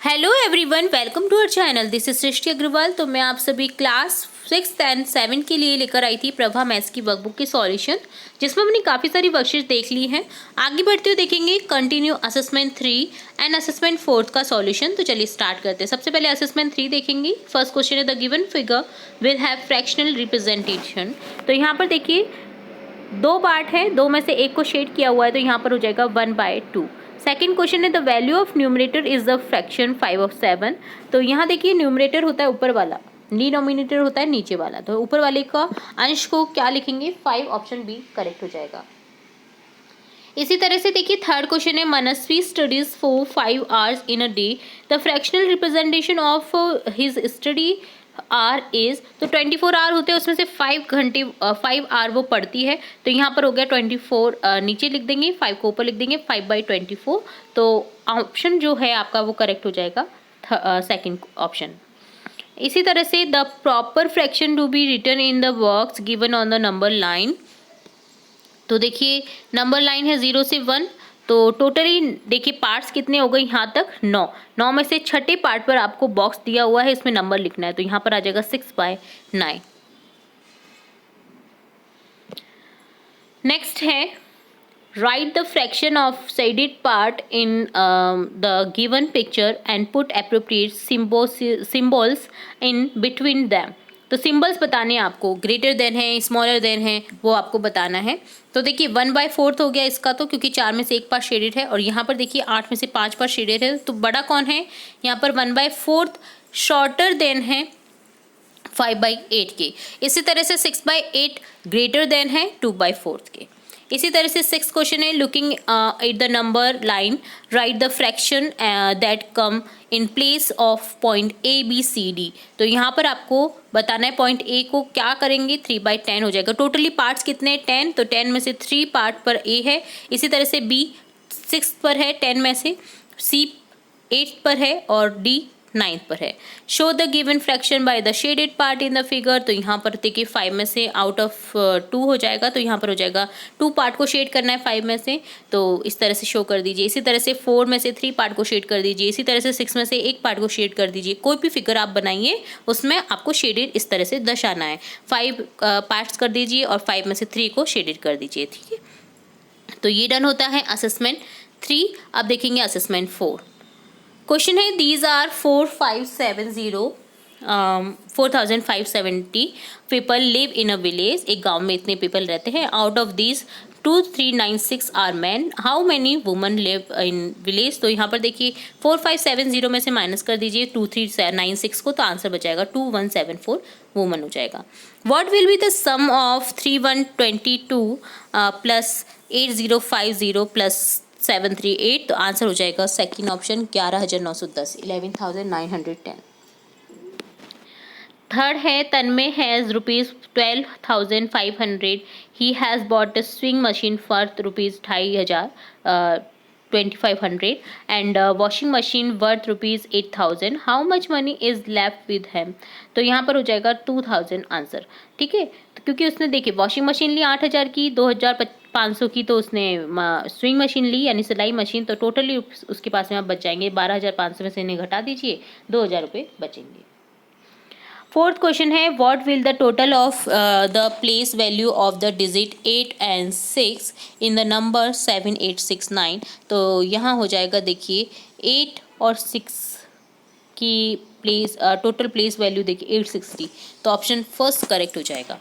Hello everyone, welcome to our channel. This is Srishti Agarwal. तो मैं आप सभी क्लास 6 एंड 7 के लिए लेकर आई थी प्रभा मैथ्स की वर्कबुक के सॉल्यूशन, जिसमें हमने काफ़ी सारी वर्कशीट देख ली हैं। आगे बढ़ते हुए देखेंगे कंटिन्यू असेसमेंट 3 एंड असेसमेंट 4 का सॉल्यूशन। तो चलिए स्टार्ट करते हैं। सबसे पहले असेसमेंट 3 देखेंगे। फर्स्ट क्वेश्चन है the given figure will have fractional representation. तो यहाँ पर देखिए दो पार्ट है, दो में से एक को शेड किया हुआ है, तो यहाँ पर हो जाएगा 1/2। सेकेंड क्वेश्चन है the value of numerator is the fraction 5/7। तो यहाँ देखिए न्यूमरेटर होता है ऊपर वाला, डिनोमिनेटर होता है नीचे वाला। तो ऊपर वाले का अंश को क्या लिखेंगे? 5। ऑप्शन बी करेक्ट हो जाएगा। इसी तरह से देखिए थर्ड क्वेश्चन है Manasvi studies for 5 hours in a day. The fractional representation of his study are is. तो 24 आवर होते हैं, उसमें से 5 आवर वो पढ़ती है। तो यहाँ पर हो गया 24 नीचे लिख देंगे, 5 को ऊपर लिख देंगे, 5/24। तो ऑप्शन जो है आपका वो करेक्ट हो जाएगा, सेकंड ऑप्शन। इसी तरह से the proper fraction to be written in the works given on the number line. तो देखिए नंबर लाइन है 0 से 1। तो टोटली देखिए पार्ट्स कितने हो गए यहाँ तक? 9 में से छठे पार्ट पर आपको बॉक्स दिया हुआ है, इसमें नंबर लिखना है। तो यहाँ पर आ जाएगा 6/9। नेक्स्ट है right the fraction of shaded part in the given picture and put appropriate symbols in between them. तो सिंबल्स बताने हैं आपको, ग्रेटर देन है, स्मॉलर देन है, वो आपको बताना है। तो देखिए 1/4 हो गया इसका, तो क्योंकि 4 में से एक पार्ट शेडेड है, और यहाँ पर देखिए 8 में से 5 पार्ट शेडेड है। तो बड़ा कौन है? यहाँ पर 1/4 शॉर्टर देन है 5/8 के। इसी तरह से 6/8 ग्रेटर देन है 2/4 के। इसी तरह से 6th क्वेश्चन है looking at the number line right the fraction that come in place of point ABCD। तो यहाँ पर आपको बताना है पॉइंट A को क्या करेंगे? 3/10 हो जाएगा। टोटली पार्ट्स कितने हैं? 10। तो 10 में से 3 पार्ट पर A है। इसी तरह से B 6 पर है 10 में से, C 8 पर है, और D 9 पर है। Show the given fraction by the shaded part in the figure. तो यहाँ पर देखिए 5 में से आउट ऑफ 2 हो जाएगा। तो यहाँ पर हो जाएगा 2 पार्ट को शेड करना है 5 में से, तो इस तरह से शो कर दीजिए। इसी तरह से 4 में से 3 पार्ट को शेड कर दीजिए। इसी तरह से 6 में से एक पार्ट को शेड कर दीजिए। कोई भी फिगर आप बनाइए उसमें आपको शेडेड इस तरह से दर्शाना है। 5 पार्ट्स कर दीजिए और 5 में से 3 को शेडेड कर दीजिए। ठीक है, तो ये डन होता है असेसमेंट 3। अब देखेंगे असेसमेंट 4। क्वेश्चन है these are 4,570 people live in a village. एक गांव में इतने पीपल रहते हैं। Out of these 2,396 are man. How many woman live in village. तो यहाँ पर देखिए 4,570 में से माइनस कर दीजिए 2,396 को, तो आंसर बचाएगा 2,174 वुमन हो जाएगा। What will be the sum of 3,122 plus 8,050 plus 738। तो आंसर हो जाएगा सेकंड ऑप्शन 11,910, 11,910। थर्ड है Tanmay has ₹12,500 he has bought a swing machine for ₹2,500 2,500 and washing machine worth ₹8,000। How much money is left with him. तो यहाँ पर हो जाएगा 2,000 answer. ठीक है, तो क्योंकि उसने देखिए वॉशिंग मशीन ली 8,000 की, 2,500 की तो उसने स्विंग मशीन ली यानी सिलाई मशीन, तो टोटली उसके पास में आप बच जाएंगे 12,500 में से इन्हें घटा दीजिए, 2,000 रुपये बचेंगे। फोर्थ क्वेश्चन है what will the total of the place value of the digit 8 and 6 in the number 7,869। तो यहाँ हो जाएगा देखिए 8 और 6 की प्लेस टोटल प्लेस वैल्यू देखिए 860। तो ऑप्शन फर्स्ट करेक्ट हो जाएगा।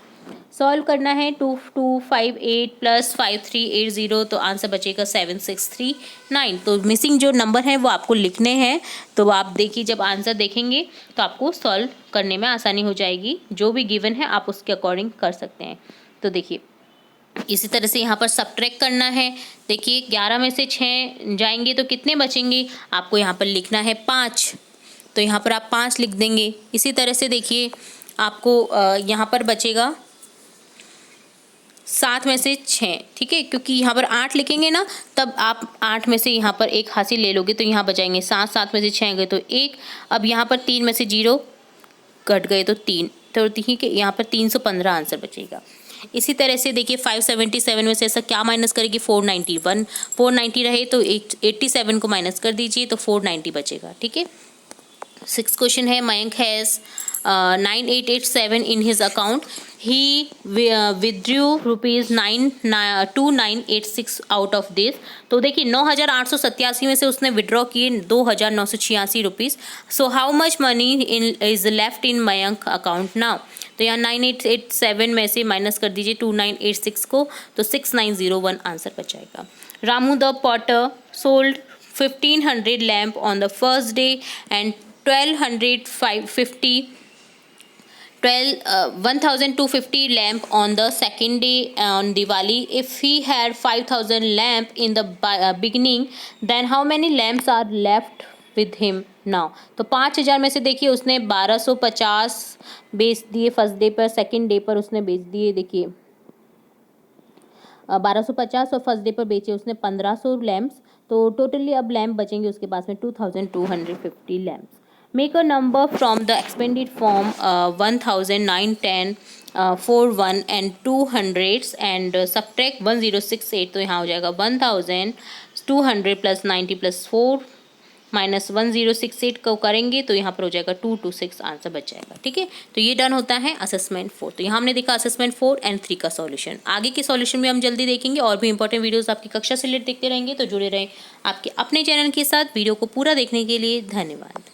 सॉल्व करना है 2,258 प्लस 5,380। तो आंसर बचेगा 7,639। तो मिसिंग जो नंबर है वो आपको लिखने हैं। तो आप देखिए जब आंसर देखेंगे तो आपको सॉल्व करने में आसानी हो जाएगी। जो भी गिवन है आप उसके अकॉर्डिंग कर सकते हैं। तो देखिए इसी तरह से यहाँ पर सब्ट्रैक्ट करना है। देखिए 11 में से 6 जाएंगे तो कितने बचेंगे? आपको यहाँ पर लिखना है 5। तो यहाँ पर आप 5 लिख देंगे। इसी तरह से देखिए आपको यहाँ पर बचेगा 7 में से 6। ठीक है, क्योंकि यहाँ पर 8 लिखेंगे ना, तब आप 8 में से यहाँ पर एक हासिल ले लोगे, तो यहाँ बचाएंगे 7। 7 में से 6 गए तो 1। अब यहाँ पर 3 में से 0 कट गए तो 3। तो ठीक है, यहाँ पर 315 आंसर बचेगा। इसी तरह से देखिए 577 में से ऐसा क्या माइनस करेगी? 491। 490 रहे तो 87 को माइनस कर दीजिए तो 490 बचेगा। ठीक है, सिक्स क्वेश्चन है, Mayank has 9887 in his account. He withdrew rupees 2986 out of this. तो देखिए 9887 में से उसने विड्रॉ किए 2986 rupees. So how much money is left in Mayank account now. तो यहाँ 9887 में से माइनस कर दीजिए 2986 को, तो 6901 आंसर बचाएगा. Ramu the Potter sold 1500 lamp on the first day and 1250 lamp on the second day on Diwali. If he had 5000 lamp in the beginning, then how many lamps are left with him now? तो 5000 में से देखिए उसने 1250 बेच दिए first day पर, second day पर उसने बेच दिए देखिए 1250 और फर्स्ट डे पर बेचे उसने 1500 लैम्प्स. तो टोटली अब लैम्प बचेंगे उसके पास में 2250 lamps. Make a number from the expanded form 1000, 9, 10, 4, 1 and 200s and subtract 1068. तो यहाँ हो जाएगा 1200 प्लस 90 प्लस 4 माइनस 1068 को करेंगे तो यहाँ पर हो जाएगा 226 आंसर बच जाएगा. ठीक है, तो ये डन होता है असेसमेंट 4. तो यहाँ हमने देखा असेसमेंट 4 एंड 3 का सॉल्यूशन. आगे के सॉल्यूशन में हम जल्दी देखेंगे और भी इंपॉर्टेंट वीडियोस आपकी कक्षा से रिलेटेड देखते रहेंगे. तो जुड़े रहें आपके अपने चैनल के साथ. वीडियो को पूरा देखने के लिए धन्यवाद.